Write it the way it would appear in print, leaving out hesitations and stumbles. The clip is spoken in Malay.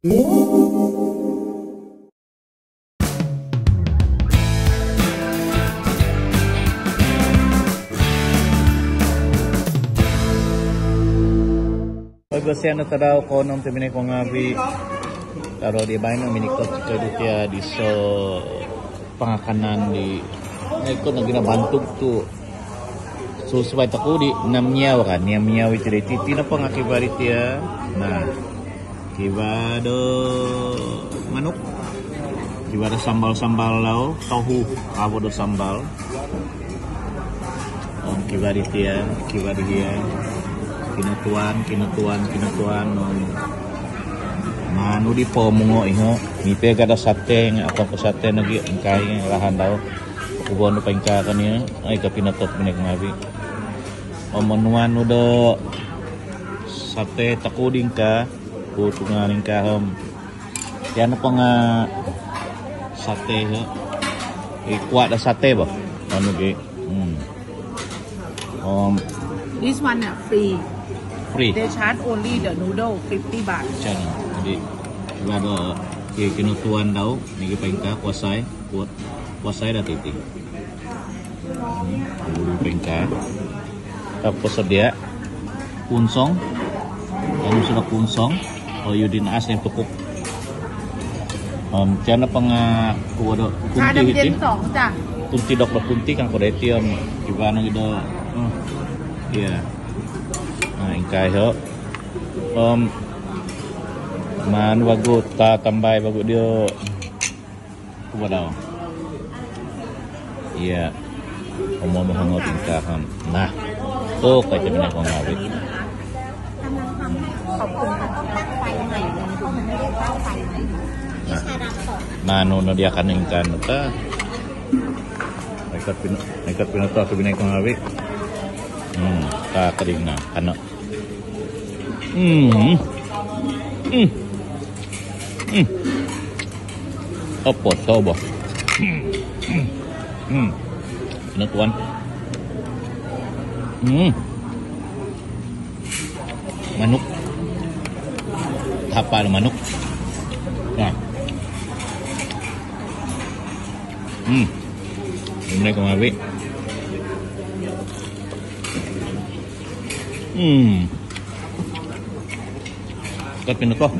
Bersih anda tadau konom temine ko ngabi taro di bayan ng minikot kedutya di so pangakanan di ikut na ginabantog to so sabay tako di namnyaw kan namnyaw iti titi na pangakibarit ya nah kibado manok kibado sambal lau tohu abo do sambal kibarit ya kibarit ya kinutuan manu di pomungo iho mipe kada sate nga apa ko sate nagi engkai lahan daw kubono pangka kaniya ay kapinatot minek ngabi omonuan udo sate takuding ka putunganing ka yan pa nga sate ho ikuat da sate ba ano gi This one free. Free. They charge only the noodle 50 baht. Channel. Jadi ada kinutuan daw nigi pengka kuasai da titik. Bulu pengka. Tapos dia kunsong. Yang sudah kunsong. Kalau yudin as yang tukuk. Channel panga kuwado kunti hiti. Kunti dok kunti kang kodetiam gimana gitu. Iya. Nah, ingkai ho. Man bagus ta tambay bagus dia. Kuba daw. Iya. Omong hangot ingkaham. Nah, tuh kayak gini kong ngawit. ขอบคุณค่ะไฟใหม่เลยเพราะมันไม่ได้เข้าไฟใหม่ที่ชาดำสด Mano na dia kan ingkan ta. Ikat pinato sa binay kong ngawit. Kering na ano apa to ba pinatuan manok hapa manok nah ini kong ngawi Kat pinato.